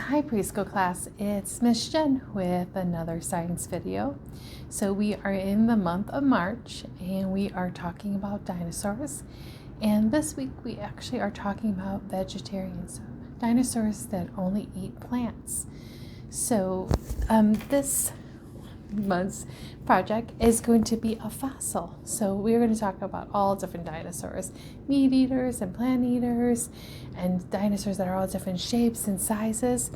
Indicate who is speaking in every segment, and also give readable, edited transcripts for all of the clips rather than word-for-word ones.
Speaker 1: Hi preschool class, it's Miss Jen with another science video. So we are in the month of March and we are talking about dinosaurs. And this week we actually are talking about vegetarians, dinosaurs that only eat plants. So this month's project is going to be a fossil. So we're going to talk about all different dinosaurs, meat eaters and plant eaters, and dinosaurs that are all different shapes and sizes.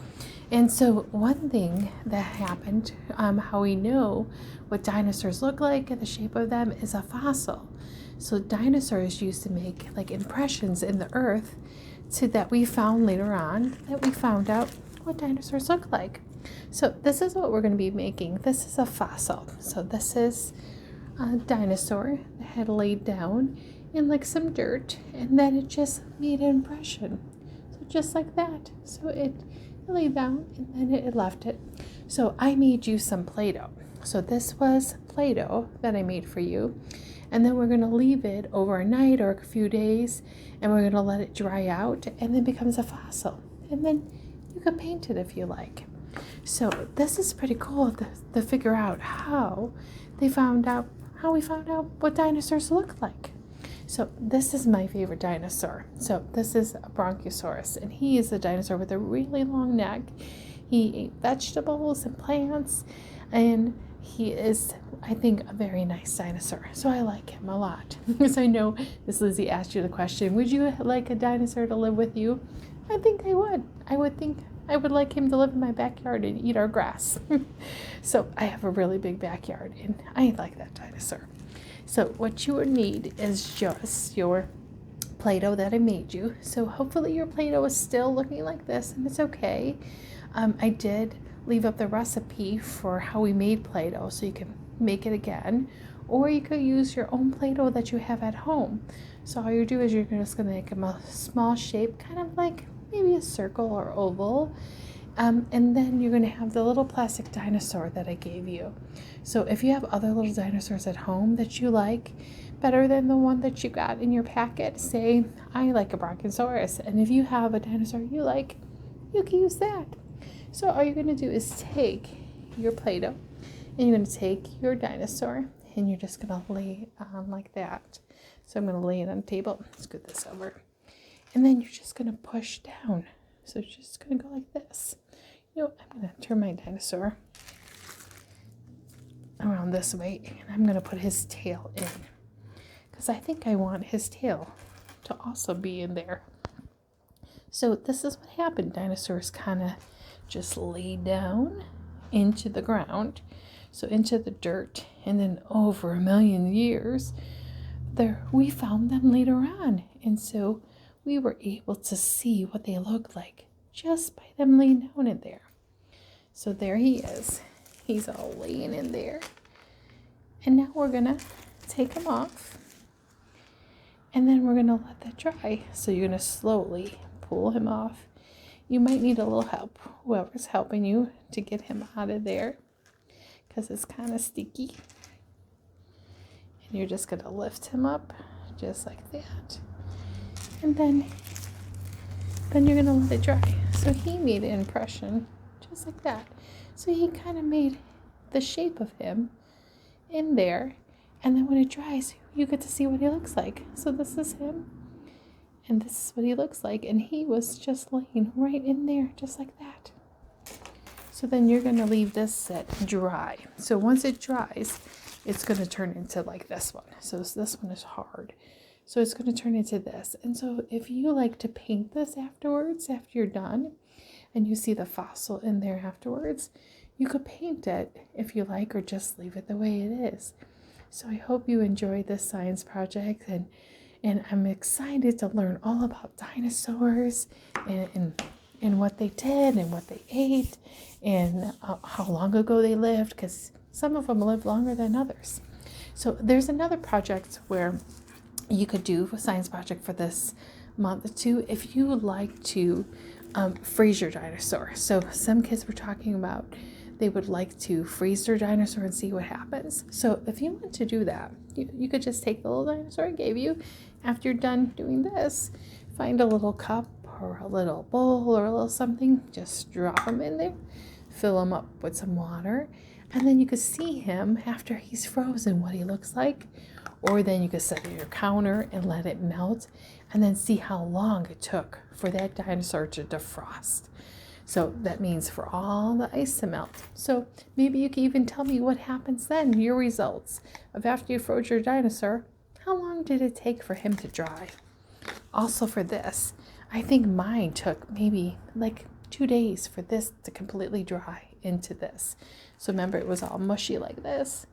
Speaker 1: And so one thing that happened, how we know what dinosaurs look like and the shape of them, is a fossil. So dinosaurs used to make like impressions in the earth that we found later on, that we found out what dinosaurs look like. So this is what we're going to be making. This is a fossil. So this is a dinosaur that had laid down in like some dirt, and then it just made an impression. So just like that. So it laid down and then it left it. So I made you some Play-Doh. So this was Play-Doh that I made for you. And then we're going to leave it overnight or a few days, and we're going to let it dry out, and then it becomes a fossil. And then you can paint it if you like. So this is pretty cool to figure out how we found out what dinosaurs look like. So this is my favorite dinosaur. So this is a Bronchosaurus, and he is a dinosaur with a really long neck. He ate vegetables and plants, and he is, I think, a very nice dinosaur. So I like him a lot. So I know Miss Lizzie asked you the question, would you like a dinosaur to live with you? I think I would. I would like him to live in my backyard and eat our grass. So I have a really big backyard, and I like that dinosaur. So what you would need is just your Play-Doh that I made you. So hopefully your Play-Doh is still looking like this, and it's okay. I did leave up the recipe for how we made Play-Doh, so you can make it again, or you could use your own Play-Doh that you have at home. So all you do is you're just going to make a small shape, kind of like maybe a circle or oval, and then you're going to have the little plastic dinosaur that I gave you. So if you have other little dinosaurs at home that you like better than the one that you got in your packet, say I like a Bronchosaurus, and if you have a dinosaur you like, you can use that. So all you're going to do is take your Play-Doh, and you're going to take your dinosaur, and you're just going to lay it on like that. So I'm going to lay it on the table. Scoot this over. And then you're just going to push down. So it's just going to go like this. You know, I'm going to turn my dinosaur around this way, and I'm going to put his tail in, because I think I want his tail to also be in there. So this is what happened. Dinosaurs kind of just lay down into the ground, so into the dirt, and then over 1 million years, we found them later on, and so we were able to see what they looked like just by them laying down in there. So there he is. He's all laying in there. And now we're going to take him off. And then we're going to let that dry. So you're going to slowly pull him off. You might need a little help, whoever's helping you, to get him out of there, because it's kind of sticky. And you're just going to lift him up just like that. And then you're going to let it dry. So he made an impression just like that. So he kind of made the shape of him in there. And then when it dries, you get to see what he looks like. So this is him. And this is what he looks like. And he was just laying right in there, just like that. So then you're going to leave this set dry. So once it dries, it's going to turn into like this one. So this one is hard. So it's going to turn into this. And so if you like to paint this afterwards, after you're done, and you see the fossil in there afterwards, you could paint it if you like, or just leave it the way it is. So I hope you enjoyed this science project, and I'm excited to learn all about dinosaurs and what they did and what they ate, and how long ago they lived, because some of them lived longer than others. So there's another project where you could do a science project for this month too, if you would like to freeze your dinosaur. So some kids were talking about they would like to freeze their dinosaur and see what happens. So if you want to do that, you could just take the little dinosaur I gave you. After you're done doing this, find a little cup or a little bowl or a little something, just drop him in there, fill him up with some water, and then you could see him after he's frozen, what he looks like. Or then you could set it on your counter and let it melt, and then see how long it took for that dinosaur to defrost. So that means for all the ice to melt. So maybe you can even tell me what happens then, your results of after you froze your dinosaur. How long did it take for him to dry? Also for this, I think mine took maybe like 2 days for this to completely dry into this. So remember, it was all mushy like this,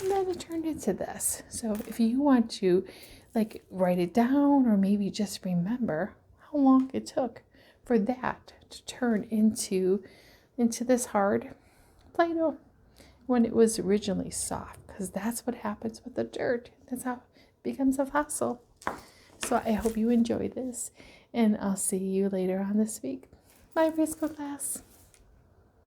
Speaker 1: and then it turned into this. So if you want to like write it down, or maybe just remember how long it took for that to turn into this hard Play-Doh when it was originally soft, because that's what happens with the dirt. That's how it becomes a fossil. So I hope you enjoy this, and I'll see you later on this week. Bye, preschool class.